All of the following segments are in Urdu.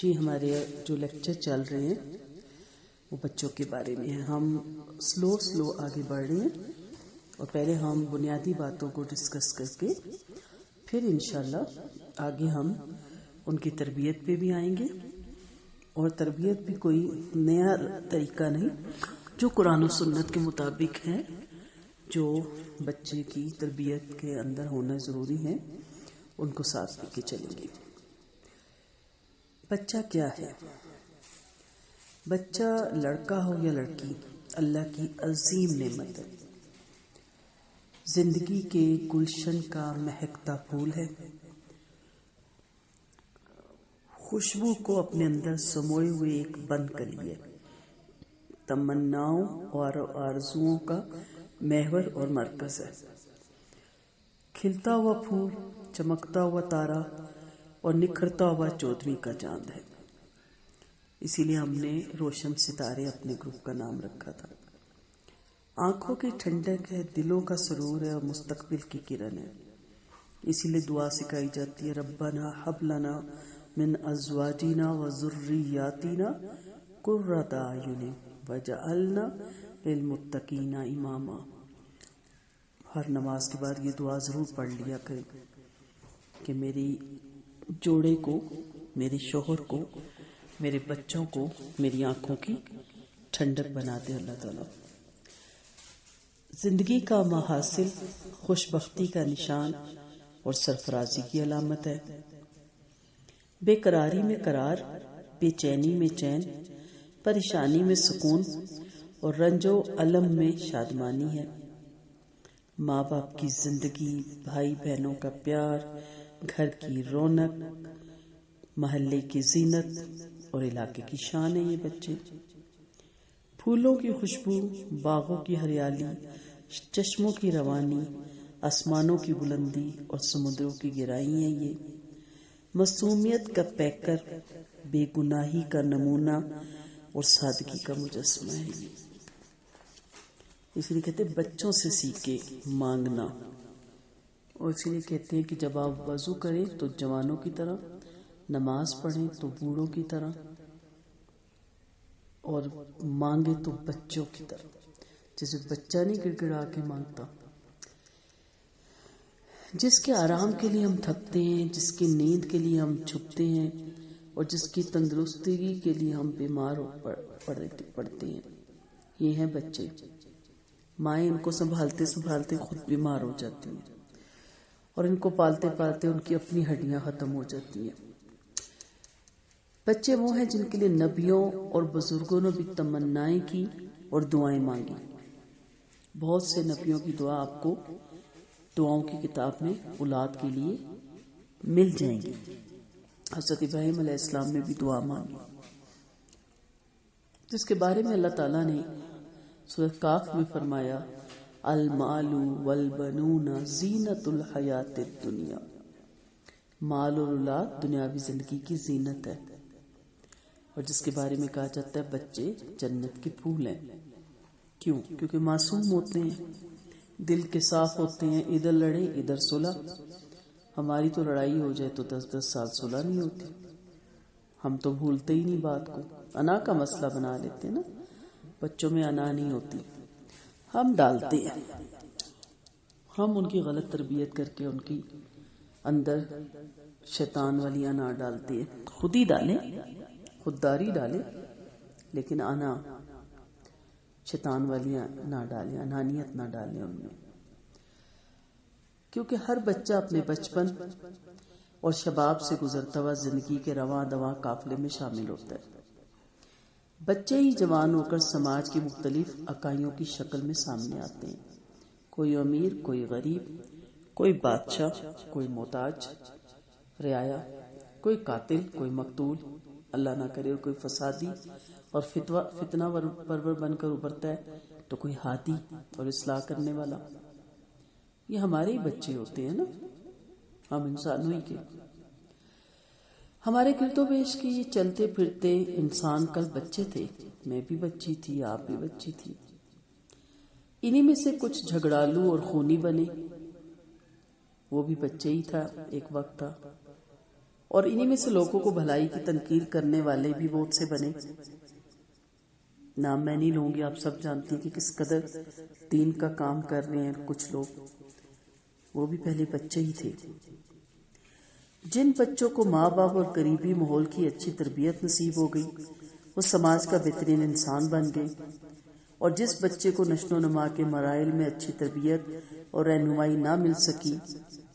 جی ہمارے جو لیکچر چل رہے ہیں وہ بچوں کے بارے میں ہیں. ہم سلو آگے بڑھ رہے ہیں اور پہلے ہم بنیادی باتوں کو ڈسکس کر کے پھر انشاءاللہ آگے ہم ان کی تربیت پہ بھی آئیں گے. اور تربیت بھی کوئی نیا طریقہ نہیں، جو قرآن و سنت کے مطابق ہے، جو بچے کی تربیت کے اندر ہونا ضروری ہے ان کو ساتھ لے کے چلیں گے. بچہ کیا ہے؟ بچہ لڑکا ہو یا لڑکی اللہ کی عظیم نعمت ہے. زندگی کے گلشن کا مہکتا پھول ہے. خوشبو کو اپنے اندر سموئے ہوئے ایک بند کلی ہے. تمناؤں اور آرزوؤں کا محور اور مرکز ہے. کھلتا ہوا پھول، چمکتا ہوا تارا اور نکھرتا ہوا چودھویں کا چاند ہے. اسی لیے ہم نے روشن ستارے اپنے گروپ کا نام رکھا تھا. آنکھوں کی ٹھنڈک ہے، دلوں کا سرور ہے اور مستقبل کی کرن ہے. اسی لیے دعا سکھائی جاتی ہے، ربنا ہب لنا من ازواجنا و ذریاتنا قرۃ اعین وجعلنا للمتقین اماما. ہر نماز کے بعد یہ دعا ضرور پڑھ لیا کریں کہ میری جوڑے کو، میرے شوہر کو، میرے بچوں کو میری آنکھوں کی ٹھنڈک بنا دے اللہ تعالیٰ. زندگی کا محاصل خوش بختی کا نشان اور سرفرازی کی علامت ہے. بے قراری میں قرار، بے چینی میں چین، پریشانی میں سکون اور رنج و الم میں شادمانی ہے. ماں باپ کی زندگی، بھائی بہنوں کا پیار، گھر کی رونق، محلے کی زینت اور علاقے کی شان ہے یہ بچے. پھولوں کی خوشبو، باغوں کی ہریالی، چشموں کی روانی، آسمانوں کی بلندی اور سمندروں کی گہرائی ہیں یہ. معصومیت کا پیکر، بے گناہی کا نمونہ اور سادگی کا مجسمہ ہے یہ. اس لیے کہتے ہیں بچوں سے سیکھے مانگنا. اور اس لیے کہتے ہیں کہ جب آپ وضو کریں تو جوانوں کی طرح، نماز پڑھیں تو بوڑھوں کی طرح، اور مانگے تو بچوں کی طرح. جیسے بچہ نہیں گڑ گڑا کے مانگتا. جس کے آرام کے لیے ہم تھکتے ہیں، جس کی نیند کے لیے ہم چھپتے ہیں اور جس کی تندرستی کے لیے ہم بیمار پڑتے ہیں، یہ ہیں بچے. مائیں ان کو سنبھالتے سنبھالتے خود بیمار ہو جاتی ہیں اور ان کو پالتے پالتے ان کی اپنی ہڈیاں ختم ہو جاتی ہیں. بچے وہ ہیں جن کے لیے نبیوں اور بزرگوں نے بھی تمنائیں کی اور دعائیں مانگی. بہت سے نبیوں کی دعا آپ کو دعاؤں کی کتاب میں اولاد کے لیے مل جائیں گی. حضرت ابراہیم علیہ السلام نے بھی دعا مانگی، جس کے بارے میں اللہ تعالیٰ نے سورہ کاف میں فرمایا، المال والبنون زینت الحیات الدنیا. مال اور اولاد دنیاوی زندگی کی زینت ہے. اور جس کے بارے میں کہا جاتا ہے بچے جنت کے پھول ہیں. کیوں؟ کیونکہ معصوم ہوتے ہیں، دل کے صاف ہوتے ہیں. ادھر لڑے ادھر صلح. ہماری تو لڑائی ہو جائے تو 10 سال صلح نہیں ہوتی. ہم تو بھولتے ہی نہیں بات کو، انا کا مسئلہ بنا لیتے نا. بچوں میں انا نہیں ہوتی، ہم ڈالتے ہیں. ہم ان کی غلط تربیت کر کے ان کی اندر شیطان والی انا ڈالتے ہیں. خود ہی ڈالیں، خودداری ڈالیں، لیکن انا شیطان والی نہ ڈالیں، انانیت نہ ڈالیں ان میں. کیونکہ ہر بچہ اپنے بچپن اور شباب سے گزرتا ہوا زندگی کے رواں دواں قافلے میں شامل ہوتا ہے. بچے ہی جوان ہو کر سماج کی مختلف اکائیوں کی شکل میں سامنے آتے ہیں. کوئی امیر، کوئی غریب، کوئی بادشاہ، کوئی محتاج، رعایا، کوئی قاتل، کوئی مقتول، اللہ نہ کرے کوئی فسادی اور فتنہ پرور بن کر ابھرتا ہے، تو کوئی ہادی اور اصلاح کرنے والا. یہ ہمارے ہی بچے ہوتے ہیں نا، ہم انسانوں ہی کے. ہمارے گرد و پیش کے یہ چلتے پھرتے انسان کل بچے تھے. میں بھی بچی تھی، آپ بھی بچی تھی. انہی میں سے کچھ جھگڑالو اور خونی بنے. وہ بھی بچے ہی تھا، ایک وقت تھا. اور انہی میں سے لوگوں کو بھلائی کی تنقید کرنے والے بھی بہت سے بنے. نام میں نہیں لوں گی، آپ سب جانتی ہیں کہ کس قدر دین کا کام کر رہے ہیں کچھ لوگ. وہ بھی پہلے بچے ہی تھے. جن بچوں کو ماں باپ اور قریبی ماحول کی اچھی تربیت نصیب ہو گئی وہ سماج کا بہترین انسان بن گئے، اور جس بچے کو نشو و نما کے مراحل میں اچھی تربیت اور رہنمائی نہ مل سکی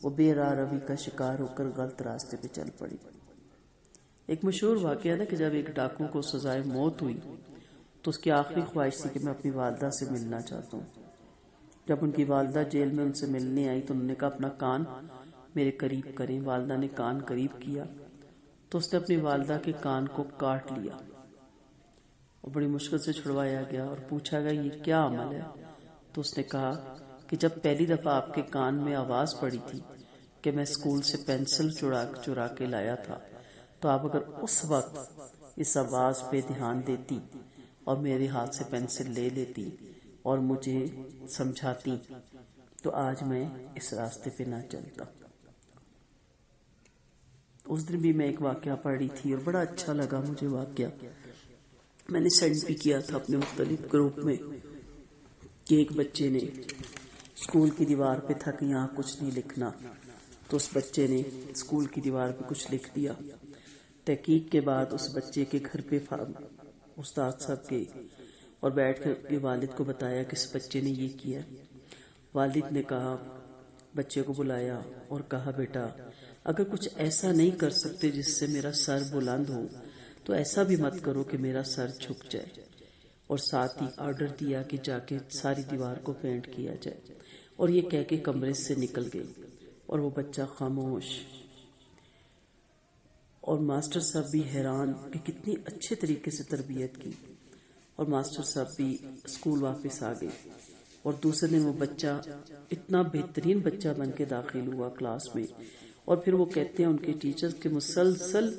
وہ بے راہ روی کا شکار ہو کر غلط راستے پہ چل پڑی. ایک مشہور واقعہ ہے کہ جب ایک ڈاکو کو سزائے موت ہوئی تو اس کی آخری خواہش تھی کہ میں اپنی والدہ سے ملنا چاہتا ہوں. جب ان کی والدہ جیل میں ان سے ملنے آئی تو انہوں نے کہا اپنا کان میرے قریب کریں. والدہ نے کان قریب کیا تو اس نے اپنی والدہ کے کان کو کاٹ لیا اور بڑی مشکل سے چھڑوایا گیا اور پوچھا گیا یہ کیا عمل ہے؟ تو اس نے کہا کہ جب پہلی دفعہ آپ کے کان میں آواز پڑی تھی کہ میں اسکول سے پینسل چرا کے لایا تھا تو آپ اگر اس وقت اس آواز پہ دھیان دیتی اور میرے ہاتھ سے پینسل لے لیتی اور مجھے سمجھاتی تو آج میں اس راستے پہ نہ چلتا. اس دن بھی میں ایک واقعہ پڑھ رہی تھی اور بڑا اچھا لگا مجھے واقعہ. میں نے سینڈ بھی کیا تھا اپنے مختلف گروپ میں کہ ایک بچے نے اسکول کی دیوار پہ تھا کہ یہاں کچھ نہیں لکھنا تو اس بچے نے اسکول کی دیوار پہ کچھ لکھ دیا. تحقیق کے بعد اس بچے کے گھر پہ استاد صاحب کے اور بیٹھ کر کے والد کو بتایا کہ اس بچے نے یہ کیا. والد نے کہا بچے کو بلایا اور کہا بیٹا اگر کچھ ایسا نہیں کر سکتے جس سے میرا سر بلند ہو تو ایسا بھی مت کرو کہ میرا سر جھک جائے. اور ساتھ ہی آرڈر دیا کہ جا کے ساری دیوار کو پینٹ کیا جائے. اور یہ کہہ کے کمرے سے نکل گئی اور وہ بچہ خاموش. اور ماسٹر صاحب بھی حیران کہ کتنی اچھے طریقے سے تربیت کی. اور ماسٹر صاحب بھی اسکول واپس آ گئے اور دوسرے دن وہ بچہ اتنا بہترین بچہ بن کے داخل ہوا کلاس میں. اور پھر وہ کہتے ہیں ان کے ٹیچر کے مسلسل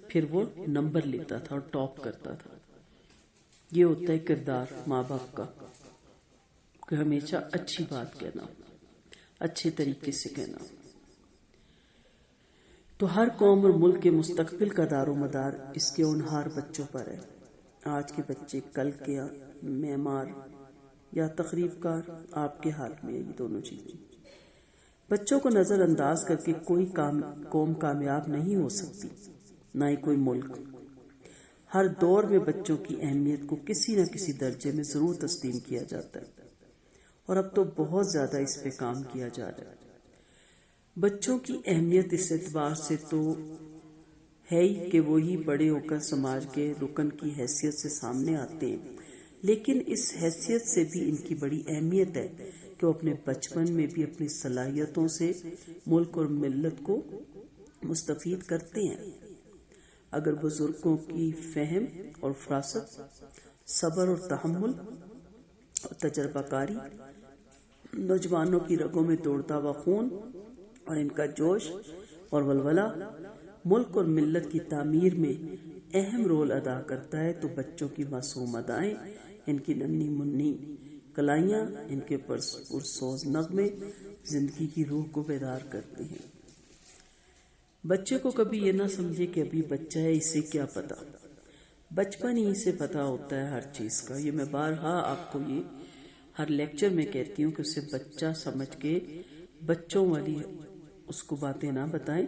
پھر وہ نمبر لیتا تھا اور ٹاپ کرتا تھا. یہ ہوتا ہے کردار ماں باپ کا کہ ہمیشہ اچھی بات کہنا، اچھے طریقے سے کہنا. تو ہر قوم اور ملک کے مستقبل کا دار و مدار اس کے ہونہار بچوں پر ہے. آج کے بچے کل کے معمار یا تخریب کار آپ کے ہاتھ میں ہے. یہ دونوں چیزیں. بچوں کو نظر انداز کر کے کوئی قوم کامیاب نہیں ہو سکتی، نہ ہی کوئی ملک. ہر دور میں بچوں کی اہمیت کو کسی نہ کسی درجے میں ضرور تسلیم کیا جاتا ہے اور اب تو بہت زیادہ اس پہ کام کیا جا رہا ہے. بچوں کی اہمیت اس اعتبار سے تو ہے ہی کہ وہی بڑے ہو کر سماج کے رکن کی حیثیت سے سامنے آتے ہیں، لیکن اس حیثیت سے بھی ان کی بڑی اہمیت ہے کہ وہ اپنے بچپن میں بھی اپنی صلاحیتوں سے ملک اور ملت کو مستفید کرتے ہیں. اگر بزرگوں کی فہم اور فراست، صبر اور تحمل اور تجربہ کاری نوجوانوں کی رگوں میں دوڑتا ہوا خون اور ان کا جوش اور ولولہ ملک اور ملت کی تعمیر میں اہم رول ادا کرتا ہے تو بچوں کی معصوم ادائیں، ان کی ننھی منھی کلائیاں، ان کے پرسوز نغمے زندگی کی روح کو بیدار کرتے ہیں. بچے کو کبھی یہ نہ سمجھے کہ ابھی بچہ ہے، اسے کیا پتا. بچپن ہی سے پتا ہوتا ہے ہر چیز کا. یہ میں بارہا آپ کو یہ ہر لیکچر میں کہتی ہوں کہ اسے بچہ سمجھ کے بچوں والی اس کو باتیں نہ بتائیں،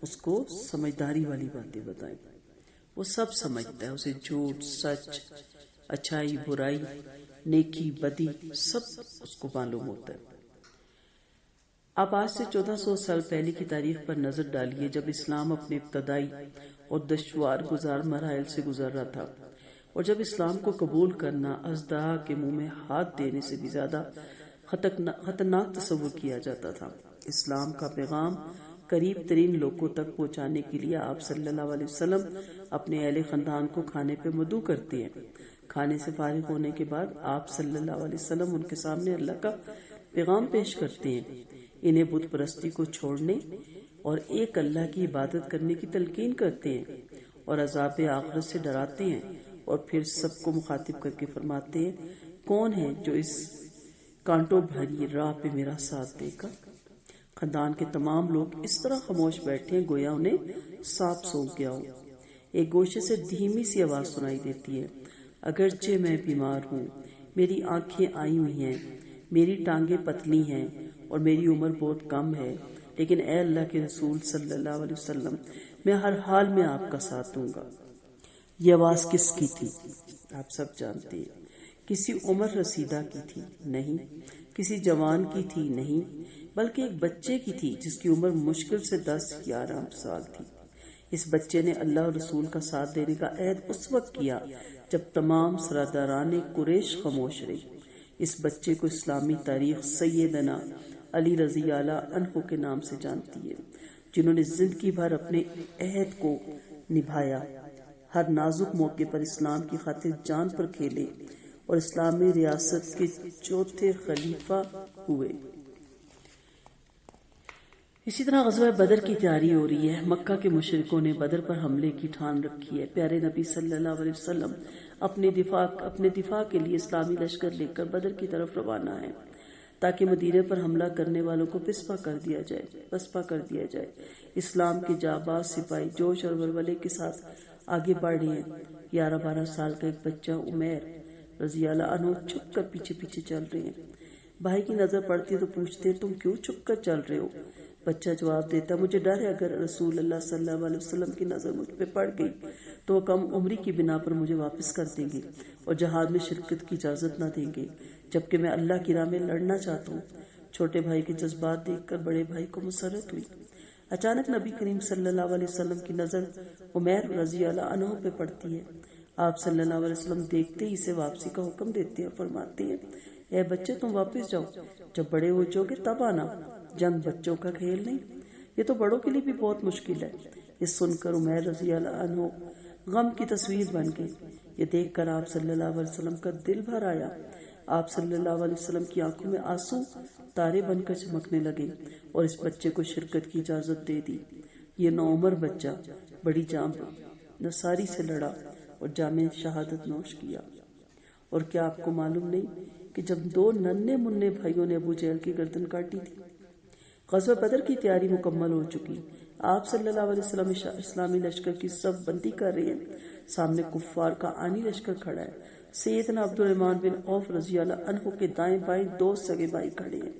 اس کو سمجھداری والی باتیں بتائیں. وہ سب سمجھتا ہے، اسے جھوٹ سچ اچھائی برائی نیکی بدی سب اس کو معلوم ہوتا ہے. آپ آج سے 1400 سال پہلے کی تاریخ پر نظر ڈالیے جب اسلام اپنے ابتدائی اور دشوار گزار مراحل سے گزر رہا تھا، اور جب اسلام کو قبول کرنا اژدہا کے منہ میں ہاتھ دینے سے بھی زیادہ خطرناک تصور کیا جاتا تھا. اسلام کا پیغام قریب ترین لوگوں تک پہنچانے کے لیے آپ صلی اللہ علیہ وسلم اپنے اہل خاندان کو کھانے پہ مدعو کرتے ہیں. کھانے سے فارغ ہونے کے بعد آپ صلی اللہ علیہ وسلم ان کے سامنے اللہ کا پیغام پیش کرتے ہیں، انہیں بت پرستی کو چھوڑنے اور ایک اللہ کی عبادت کرنے کی تلقین کرتے ہیں اور عذاب آخرت سے ڈراتے ہیں. اور پھر سب کو مخاطب کر کے فرماتے ہیں کون ہے جو اس کانٹوں بھری راہ پہ میرا ساتھ دے گا. خاندان کے تمام لوگ اس طرح خاموش بیٹھے ہیں گویا انہیں سانپ سونپ گیا ہو۔ ایک گوشے سے دھیمی سی آواز سنائی دیتی ہے، اگرچہ میں بیمار ہوں، میری آنکھیں آئی ہوئی ہیں، میری ٹانگیں پتلی ہیں اور میری عمر بہت کم ہے، لیکن اے اللہ کے رسول صلی اللہ علیہ وسلم، میں ہر حال میں آپ کا ساتھ دوں گا۔ یہ آواز کس کی تھی؟ آپ سب جانتے ہیں۔ کسی عمر رسیدہ کی تھی؟ نہیں۔ کسی جوان کی تھی؟ نہیں، بلکہ ایک بچے کی تھی جس کی عمر مشکل سے 10-11 سال تھی۔ اس بچے نے اللہ اور رسول کا ساتھ دینے کا عہد اس وقت کیا جب تمام سرداران قریش خاموش رہی۔ اس بچے کو اسلامی تاریخ سیدنا علی رضی اللہ عنہ کے نام سے جانتی ہے، جنہوں نے زندگی بھر اپنے عہد کو نبھایا، ہر نازک موقع پر اسلام کی خاطر جان پر کھیلے اور اسلامی ریاست کے چوتھے خلیفہ ہوئے۔ اسی طرح غزوہ بدر کی تیاری ہو رہی ہے۔ مکہ کے مشرکوں نے بدر پر حملے کی ٹھان رکھی ہے۔ پیارے نبی صلی اللہ علیہ وسلم اپنے دفاع کے لیے اسلامی لشکر لے کر بدر کی طرف روانہ ہیں تاکہ مدینے پر حملہ کرنے والوں کو پسپا کر دیا جائے۔ اسلام کے جانباز سپاہی جوش اور ولولے کے ساتھ آگے بڑھ رہے ہیں۔ 11-12 سال کا ایک بچہ عمیر رضی اللہ عنہ چھپ کر پیچھے چل رہے ہیں۔ بھائی کی نظر پڑتی ہے تو پوچھتے ہیں، تم کیوں چھپ کر چل رہے ہو؟ بچہ جواب دیتا ہے، مجھے ڈر ہے اگر رسول اللہ صلی اللہ علیہ وسلم کی نظر مجھ پہ پڑ گئی تو وہ کم عمری کی بنا پر مجھے واپس کر دیں گے اور جہاد میں شرکت کی اجازت نہ دیں گے، جبکہ میں اللہ کی راہ میں لڑنا چاہتا ہوں۔ چھوٹے بھائی کے جذبات دیکھ کر بڑے بھائی کو مسرت ہوئی۔ اچانک نبی کریم صلی اللہ علیہ وسلم کی نظر عمیر رضی اللہ عنہ پہ پڑتی ہے۔ آپ صلی اللہ علیہ وسلم دیکھتے ہی اسے واپسی کا حکم دیتے ہیں اور فرماتے ہیں، اے بچے تم واپس جاؤ، جب بڑے ہو جاؤ گے تب آنا، جنگ بچوں کا کھیل نہیں، یہ تو بڑوں کے لیے بھی بہت مشکل ہے۔ یہ سن کر عمیر رضی اللہ عنہ غم کی تصویر بن گئی۔ یہ دیکھ کر آپ صلی اللہ علیہ وسلم کا دل بھر آیا۔ آپ صلی اللہ علیہ وسلم کی آنکھوں میں آنسو تارے بن کر چمکنے لگے اور اس بچے کو شرکت کی اجازت دے دی۔ یہ نوعمر بچہ بڑی جام نصاری سے لڑا اور جام شہادت نوش کیا۔ اور کیا آپ کو معلوم نہیں کہ جب 2 ننھے منھے بھائیوں نے ابو جہل کی گردن کاٹی تھی؟ غزوہ بدر کی تیاری مکمل ہو چکی۔ آپ صلی اللہ علیہ وسلم اسلامی لشکر کی صف بندی کر رہے ہیں۔ سامنے کفار کا آنی لشکر کھڑا ہے۔ سیدنا عبد الرحمن بن عوف رضی اللہ عنہ کے دائیں بائیں 2 سگے بھائی کھڑے ہیں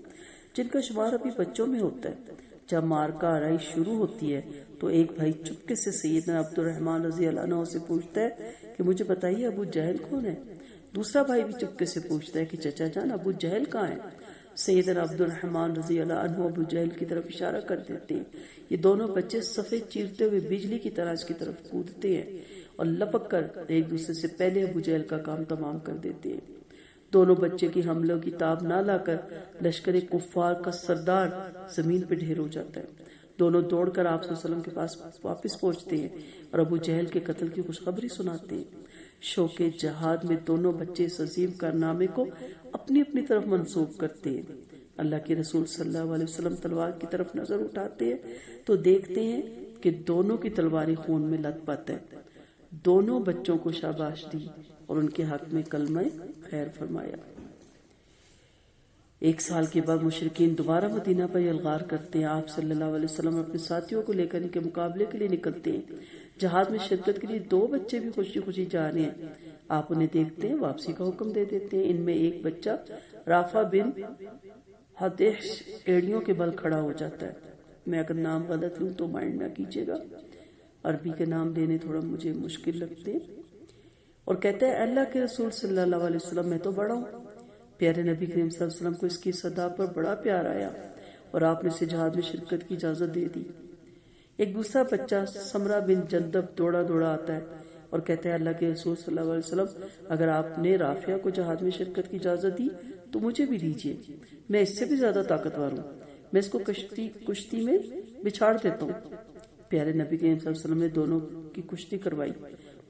جن کا شمار ابھی بچوں میں ہوتا ہے۔ جب مارکہ آرائی شروع ہوتی ہے تو ایک بھائی چپکے سے سیدنا عبد الرحمن رضی اللہ عنہ سے پوچھتا ہے کہ مجھے بتائیے ابو جہل کون ہے؟ دوسرا بھائی بھی چپکے سے پوچھتا ہے کہ چچا جان ابو جہل کہاں ہے؟ سیدنا عبد الرحمن رضی اللہ عنہ ابو جہل کی طرف اشارہ کر دیتے ہیں۔ یہ دونوں بچے صفے چیرتے ہوئے بجلی کی طرح اس کی طرف کودتے ہیں اور لپک کر ایک دوسرے سے پہلے ابو جہل کا کام تمام کر دیتے ہیں۔ دونوں بچے کی حملوں کی تاب نہ لا کر لشکر کفار کا سردار زمین پہ ڈھیر ہو جاتا ہے۔ دونوں دوڑ کر آپ صلی اللہ علیہ وسلم کے پاس واپس پہنچتے ہیں اور ابو جہل کے قتل کی خوشخبری سناتے ہیں۔ شوق جہاد میں دونوں بچے اس عظیم کارنامے کو اپنی اپنی طرف منسوب کرتے ہیں۔ اللہ کے رسول صلی اللہ علیہ وسلم تلوار کی طرف نظر اٹھاتے ہیں تو دیکھتے ہیں کہ دونوں کی تلواریں خون میں لت پت ہیں۔ دونوں بچوں کو شاباش دی اور ان کے حق میں کلمہ خیر فرمایا۔ 1 سال کے بعد مشرکین دوبارہ مدینہ پر یلغار کرتے ہیں۔ آپ صلی اللہ علیہ وسلم اپنے ساتھیوں کو لے کر ان کے مقابلے کے لیے نکلتے ہیں۔ جہاد میں شرکت کے لیے 2 بچے بھی خوشی خوشی جا رہے ہیں۔ آپ انہیں دیکھتے ہیں، واپسی کا حکم دے دیتے ہیں۔ ان میں ایک بچہ رافع بن حدیث ایڑیوں کے بل کھڑا ہو جاتا ہے۔ میں اگر نام غلط لوں تو مائنڈ نہ کیجیے گا، عربی کے نام لینے تھوڑا مجھے مشکل لگتے ہیں۔ اور کہتا ہے اللہ کے رسول صلی اللہ علیہ وسلم میں تو بڑا ہوں۔ پیارے نبی کریم صلی اللہ علیہ وسلم کو اس کی صدا پر بڑا پیار آیا اور آپ نے اسے جہاد میں شرکت کی اجازت دے دی۔ ایک دوسرا بچہ سمرہ بن جندب دوڑا آتا ہے اور کہتا ہے اللہ کے رسول صلی اللہ علیہ وسلم اگر آپ نے رافعہ کو جہاد میں شرکت کی اجازت دی تو مجھے بھی دیجیے، میں اس سے بھی زیادہ طاقتور ہوں، میں اس کو کشتی میں بچھاڑ دیتا ہوں۔ پیارے نبی کریم صلی اللہ علیہ وسلم نے دونوں کی کشتی کروائی۔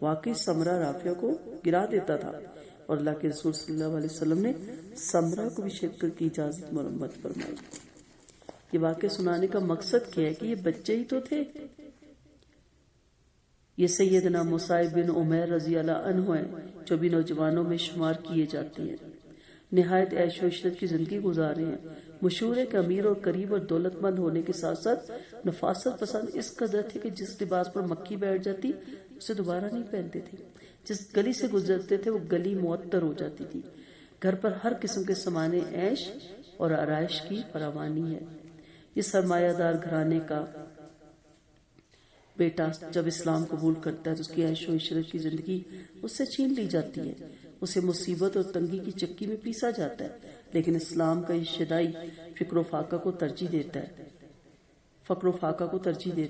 واقعی سمرہ رافعہ کو گرا دیتا تھا اور اللہ کے رسول صلی اللہ علیہ وسلم نے سمرہ کو بھی شرکت کی اجازت مرمت فرمائی۔ یہ واقعہ سنانے کا مقصد کیا ہے کہ یہ بچے ہی تو تھے۔ یہ سیدنا مصعب بن عمیر رضی اللہ عنہ ہیں جو بھی نوجوانوں میں شمار کیے جاتے ہیں۔ نہایت عیش و عشرت کی زندگی گزار رہے ہیں۔ مشہور ہے کہ امیر اور قریب اور دولت مند ہونے کے ساتھ ساتھ نفاست پسند اس قدر تھے کہ جس لباس پر مکھی بیٹھ جاتی اسے دوبارہ نہیں پہنتے تھے. جس گلی سے گزرتے تھے وہ گلی معطر ہو جاتی تھی. گھر پر ہر قسم کے سامان عیش اور آرائش کی فراوانی ہے. یہ سرمایہ دار گھرانے کا بیٹا جب اسلام قبول کرتا ہے تو اس کی عیش و عشرت کی زندگی اس سے چھین لی جاتی ہے. اسے مصیبت اور تنگی کی چکی میں پیسا جاتا ہے. لیکن اسلام کا یہ شدائی فقر و فاقہ کو ترجیح دیتا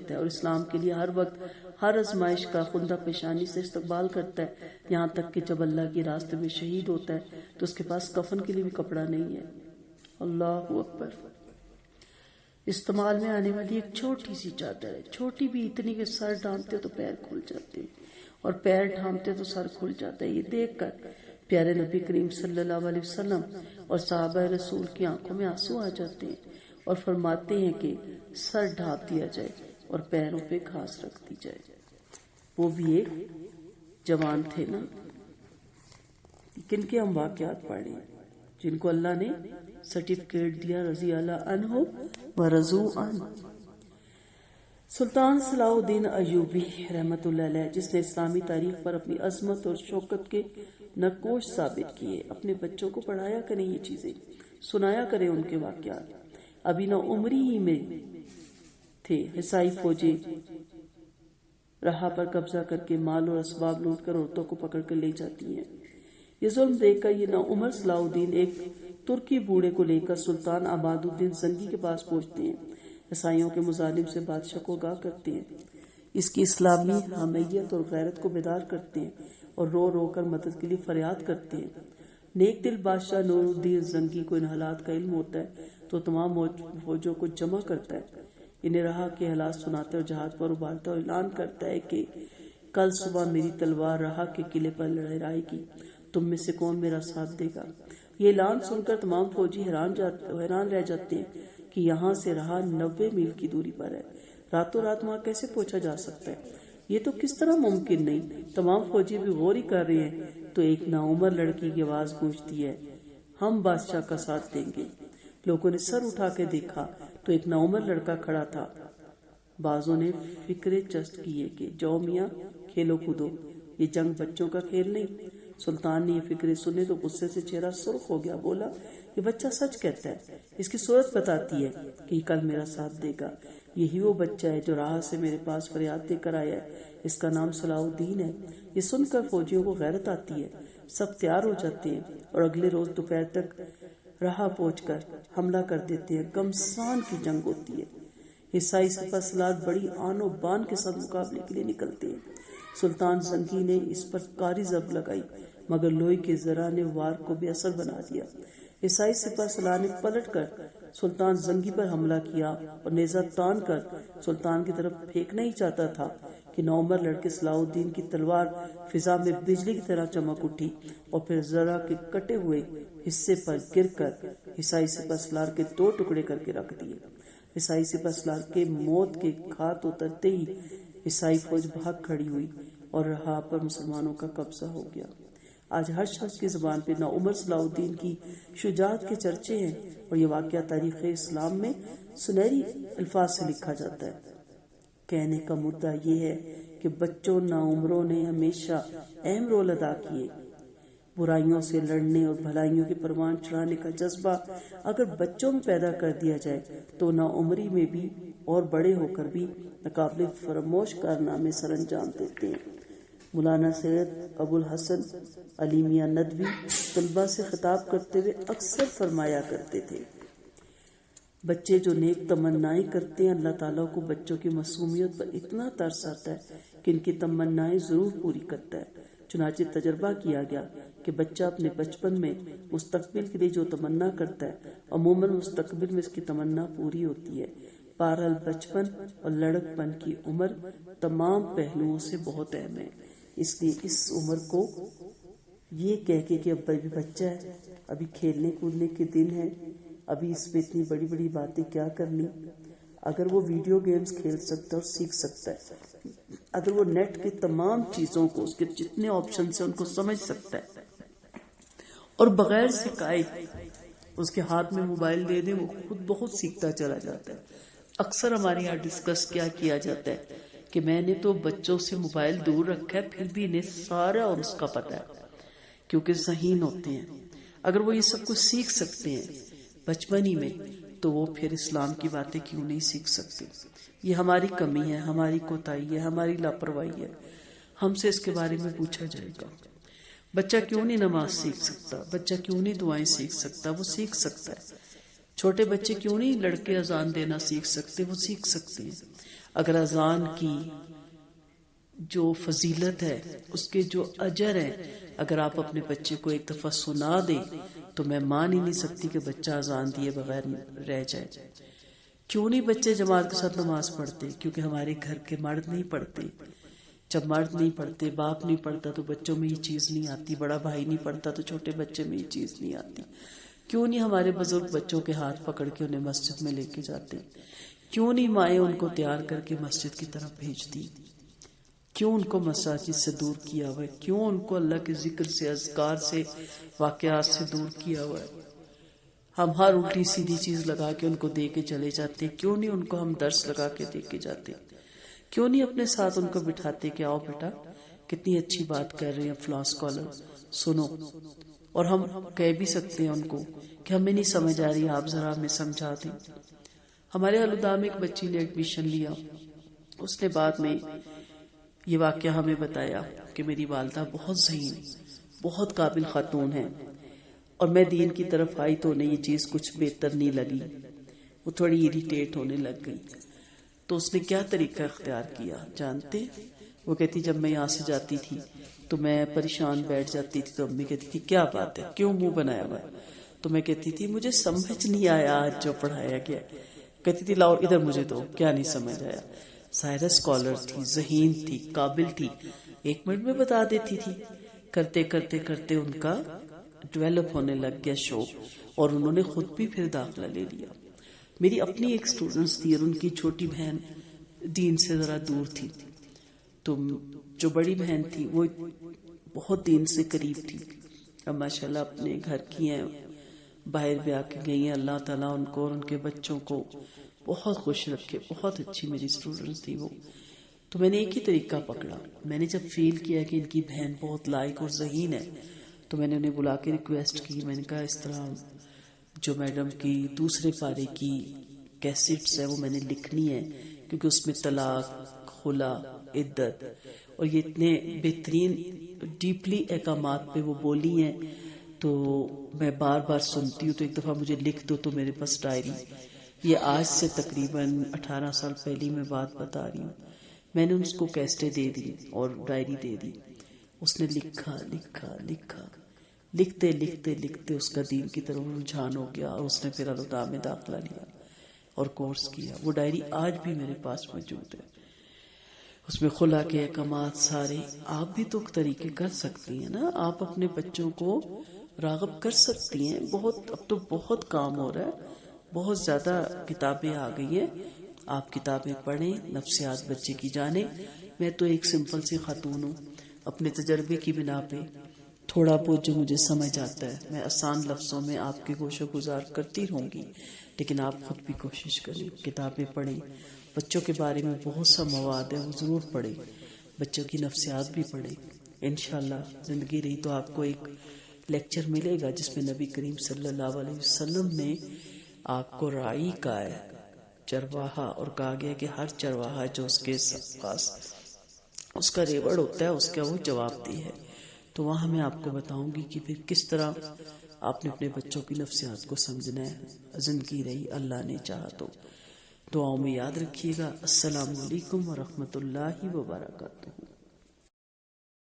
ہے اور اسلام کے لیے ہر وقت ہر آزمائش کا خندہ پیشانی سے استقبال کرتا ہے. یہاں تک کہ جب اللہ کے راستے میں شہید ہوتا ہے تو اس کے پاس کفن کے لیے بھی کپڑا نہیں ہے. اللہ اکبر. استعمال میں آنے والی ایک چھوٹی سی چادر ہے, چھوٹی بھی اتنی کہ سر ڈھانپتے تو پیر کھل جاتے اور پیر ڈھانپتے تو سر کھل جاتا ہے. یہ دیکھ کر پیارے نبی کریم صلی اللہ علیہ وسلم اور صحابہ رسول کی آنکھوں میں آنسو آ جاتے ہیں اور فرماتے ہیں کہ سر ڈھانپ دیا جائے اور پیروں پہ گھاس رکھ دی جائے. وہ بھی ایک جوان تھے نا. کن کے ہم واقعات پڑھے جن کو اللہ نے سرٹیفکیٹ دیا رضی اللہ عنہ و رضوا عنہ. سلطان صلاح الدین ایوبی رحمت اللہ علیہ جس نے اسلامی تاریخ پر اپنی عظمت اور شوکت کے نقوش ثابت کیے. اپنے بچوں کو پڑھایا کریں, یہ چیزیں سنایا کریں ان کے واقعات. ابھی نہ عمری ہی میں تھے عیسائی فوجیں رہا پر قبضہ کر کے مال اور اسباب لوٹ کر عورتوں کو پکڑ کر لے جاتی ہیں. یہ ظلم دیکھ کر یہ نوعمر صلاح الدین ایک ترکی بوڑھے کو لے کر سلطان عماد الدین زنگی کے پاس پہنچتے ہیں. عیسائیوں کے مظالم سے بادشاہ کو آگاہ کرتے ہیں, اس کی اسلامی حمیت اور غیرت کو بیدار کرتے ہیں اور رو رو کر مدد کے لیے فریاد کرتے ہیں. نیک دل بادشاہ نور الدین زنگی کو ان حالات کا علم ہوتا ہے تو تمام فوجوں کو جمع کرتا ہے, انہیں رہا کے حالات سناتا ہے اور جہاد پر ابھارتا ہے اور اعلان کرتا ہے کہ کل صبح میری تلوار رہا کے قلعے پر لہرائے گی, تم میں سے کون میرا ساتھ دے گا. یہ اعلان سن کر تمام فوجی حیران رہ جاتے ہیں کہ یہاں سے رہا 90 میل کی دوری پر ہے, راتوں رات وہاں کیسے پہنچا جا سکتا ہے, یہ تو کس طرح ممکن نہیں. تمام فوجی بھی غور ہی کر رہے ہیں تو ایک ناعمر لڑکی کی آواز گونجتی ہے, ہم بادشاہ کا ساتھ دیں گے. لوگوں نے سر اٹھا کے دیکھا تو ایک ناعمر لڑکا کھڑا تھا. بازوں نے فکرے چست کیے کہ جاؤ میاں کھیلو کودو, یہ جنگ بچوں کا کھیل نہیں. سلطان نے یہ فکرے سنے تو غصے سے چہرہ سرخ ہو گیا. بولا یہ بچہ سچ کہتا ہے, اس کی صورت بتاتی ہے کہ یہ کل میرا ساتھ دے گا. یہی وہ بچہ ہے جو راہ سے میرے پاس فریاد دے کر آیا ہے, اس کا نام صلاح الدین ہے. یہ سن کر فوجیوں کو غیرت آتی ہے, سب تیار ہو جاتے ہیں اور اگلے روز دوپہر تک راہ پہنچ کر حملہ کر دیتے ہیں. گمسان کی جنگ ہوتی ہے. عیسائی سپہ سالار بڑی آن و بان کے ساتھ مقابلے کے لیے نکلتے ہیں. سلطان زنگی نے اس پر کاری ضرب لگائی مگر لوہے کے ذرہ نے وار کو بے اثر بنا دیا. عیسائی سپہ سالار نے پلٹ کر سلطان زنگی پر حملہ کیا اور نیزہ تان کر سلطان کی طرف پھینکنا ہی چاہتا تھا کہ نوعمر لڑکے صلاح الدین کی تلوار فضا میں بجلی کی طرح چمک اٹھی اور پھر ذرہ کے کٹے ہوئے حصے پر گر کر عیسائی سپہ سالار کے 2 ٹکڑے کر کے رکھ دیے. عیسائی سپہ سالار کے موت کے گھات اترتے ہی عیسائی فوج بھاگ کھڑی ہوئی اور راہ پر مسلمانوں کا قبضہ ہو گیا. آج ہر شخص کی زبان پہ نوعمر صلاح الدین کی شجاعت کے چرچے ہیں اور یہ واقعہ تاریخ اسلام میں سنہری الفاظ سے لکھا جاتا ہے. کہنے کا مدعا یہ ہے کہ بچوں نوعمروں نے ہمیشہ اہم رول ادا کیے. برائیوں سے لڑنے اور بھلائیوں کے پروان چڑھانے کا جذبہ اگر بچوں میں پیدا کر دیا جائے تو نوعمری میں بھی اور بڑے ہو کر بھی ناقابل فراموش کارنامے سر انجام دیتے ہیں. مولانا سید ابو الحسن علی میاں ندوی طلباء سے خطاب کرتے ہوئے اکثر فرمایا کرتے تھے, بچے جو نیک تمنائیں کرتے ہیں اللہ تعالیٰ کو بچوں کی معصومیت پر اتنا ترس آتا ہے کہ ان کی تمنائیں ضرور پوری کرتا ہے. چنانچہ تجربہ کیا گیا کہ بچہ اپنے بچپن میں مستقبل کے لیے جو تمنا کرتا ہے عموماً مستقبل میں اس کی تمنا پوری ہوتی ہے. بہرحال بچپن اور لڑک پن کی عمر تمام پہلوؤں سے بہت اہم ہے. اس لیے اس عمر کو یہ کہہ کے کہ اب بھی بچہ ہے, ابھی کھیلنے کودنے کے دن ہے, ابھی اس پہ اتنی بڑی بڑی باتیں کیا کرنی. اگر وہ ویڈیو گیمز کھیل سکتا ہے اور سیکھ سکتا ہے, اگر وہ نیٹ کی تمام چیزوں کو اس کے جتنے آپشنز ہیں ان کو سمجھ سکتا ہے اور بغیر سکھائے اس کے ہاتھ میں موبائل دے دیں وہ خود بہت سیکھتا چلا جاتا ہے. اکثر ہمارے یہاں ڈسکس کیا جاتا ہے کہ میں نے تو بچوں سے موبائل دور رکھا ہے پھر بھی انہیں سارا اور اس کا پتہ ہے کیونکہ ذہین ہوتے ہیں. اگر وہ یہ سب کچھ سیکھ سکتے ہیں بچپن ہی میں تو وہ پھر اسلام کی باتیں کیوں نہیں سیکھ سکتے؟ یہ ہماری کمی ہے، ہماری کوتاہی ہے، ہماری لاپرواہی ہے. ہم سے اس کے بارے میں پوچھا جائے گا. بچہ کیوں نہیں نماز سیکھ سکتا؟ بچہ کیوں نہیں دعائیں سیکھ سکتا؟ وہ سیکھ سکتا ہے. چھوٹے بچے کیوں نہیں لڑکے اذان دینا سیکھ سکتے؟ وہ سیکھ سکتے ہیں. اگر اذان کی جو فضیلت ہے، اس کے جو اجر ہیں، اگر آپ اپنے بچے کو ایک دفعہ سنا دیں تو میں مان ہی نہیں سکتی کہ بچہ اذان دیے بغیر رہ جائے. کیوں نہیں بچے جماعت کے ساتھ نماز پڑھتے؟ کیونکہ ہمارے گھر کے مرد نہیں پڑھتے. جب مرد نہیں پڑھتے، باپ نہیں پڑھتا تو بچوں میں یہ چیز نہیں آتی، بڑا بھائی نہیں پڑھتا تو چھوٹے بچے میں یہ چیز نہیں آتی. کیوں نہیں ہمارے بزرگ بچوں کے ہاتھ پکڑ کے انہیں مسجد میں لے کے جاتے؟ کیوں نہیں مائیں ان کو تیار کر کے مسجد کی طرف بھیجتی؟ کیوں ان کو مساجد سے دور کیا ہوا ہے؟ کیوں ان کو اللہ کے ذکر سے، اذکار سے، واقعات سے دور کیا ہوا ہے؟ ہم ہر الٹی سیدھی چیز لگا کے ان کو دے کے چلے جاتے. کیوں نہیں ان کو ہم درس لگا کے دے کے جاتے؟ کیوں نہیں اپنے ساتھ ان کو بٹھاتے کہ آؤ بیٹا کتنی اچھی بات کر رہے ہیں فلاں اسکالر، سنو. اور ہم کہہ بھی سکتے ہیں ان کو کہ ہمیں نہیں سمجھ آ رہی، آپ ذرا ہمیں سمجھا دیں. ہمارے الہدا میں ایک بچی نے ایڈمیشن لیا. اس نے بعد میں یہ واقعہ ہمیں بتایا کہ میری والدہ بہت ذہین، بہت قابل خاتون ہے، اور میں دین کی طرف آئی تو انہیں یہ چیز کچھ بہتر نہیں لگی، وہ تھوڑی اریٹیٹ ہونے لگ گئی. تو اس نے کیا طریقہ اختیار کیا جانتے؟ وہ کہتی جب میں یہاں سے جاتی تھی تو میں پریشان بیٹھ جاتی تھی تو امی کہتی تھی کیا بات ہے، کیوں منہ بنایا ہوا ہے؟ تو میں کہتی تھی مجھے سمجھ نہیں آیا آج جو پڑھایا گیا. کہتی تھی لاؤ ادھر مجھے تو کیا نہیں سمجھ آیا. ظاہر اسکالر تھی، ذہین تھی، قابل تھی، 1 منٹ میں بتا دیتی تھی. کرتے کرتے کرتے ان کا ڈیولپ ہونے لگ گیا شوق، اور انہوں نے خود بھی پھر داخلہ لے لیا. میری اپنی ایک اسٹوڈنٹس تھی اور ان کی چھوٹی بہن دین سے ذرا دور تھی، تو جو بڑی بہن تھی وہ بہت دین سے قریب تھی. اب ماشاءاللہ اپنے گھر کی ہیں، باہر بھی آ کے گئی ہیں. اللہ تعالیٰ ان کو اور ان کے بچوں کو بہت خوش رکھے. بہت اچھی میری اسٹوڈنٹس تھی وہ. تو میں نے ایک ہی طریقہ پکڑا. میں نے جب فیل کیا کہ ان کی بہن بہت لائق اور ذہین ہے تو میں نے انہیں بلا کے ریکویسٹ کی. میں نے کہا اس طرح جو میڈم کی دوسرے پارے کی کیسٹس ہے وہ میں نے لکھنی ہے، کیونکہ اس میں طلاق، خلا، عدت اور یہ اتنے بہترین ڈیپلی احکامات پہ وہ بولی ہیں تو میں بار بار سنتی ہوں. تو ایک دفعہ مجھے لکھ دو تو میرے پاس ڈائری، یہ آج سے تقریباً 18 سال پہلی میں بات بتا رہی ہوں. میں نے اس کو کیسٹیں دے دی اور ڈائری دے دی. اس نے لکھا لکھا لکھا، لکھتے لکھتے لکھتے اس کا دین کی طرف رجحان ہو گیا اور اس نے پھر الہدا میں داخلہ لیا اور کورس کیا. وہ ڈائری آج بھی میرے پاس موجود ہے. اس میں خلا کے احکامات سارے. آپ بھی تو طریقے کر سکتی ہیں نا، آپ اپنے بچوں کو راغب کر سکتی ہیں. اب تو بہت کام ہو رہا ہے، بہت زیادہ کتابیں آ گئی ہیں. آپ کتابیں پڑھیں، نفسیات بچے کی جانیں. میں تو ایک سمپل سی خاتون ہوں، اپنے تجربے کی بنا پہ تھوڑا بہت جو مجھے سمجھ آتا ہے میں آسان لفظوں میں آپ کی گوشہ گزار کرتی رہوں گی. لیکن آپ خود بھی کوشش کریں، کتابیں پڑھیں. بچوں کے بارے میں بہت سا مواد ہے وہ ضرور پڑھیں. بچوں کی نفسیات بھی پڑھیں. انشاءاللہ زندگی رہی تو آپ کو ایک لیکچر ملے گا جس میں نبی کریم صلی اللہ علیہ وسلم نے آپ کو راعی کہا ہے، چرواہا، اور کہا گیا کہ ہر چرواہا جو اس کے پاس اس کا ریوڑ ہوتا ہے اس کا وہ جواب دی ہے. تو وہاں میں آپ کو بتاؤں گی کہ پھر کس طرح آپ نے اپنے بچوں کی نفسیات کو سمجھنا ہے. زندگی رہی اللہ نے چاہا تو. دعاؤں میں یاد رکھیے گا. السلام علیکم ورحمۃ اللہ وبرکاتہ.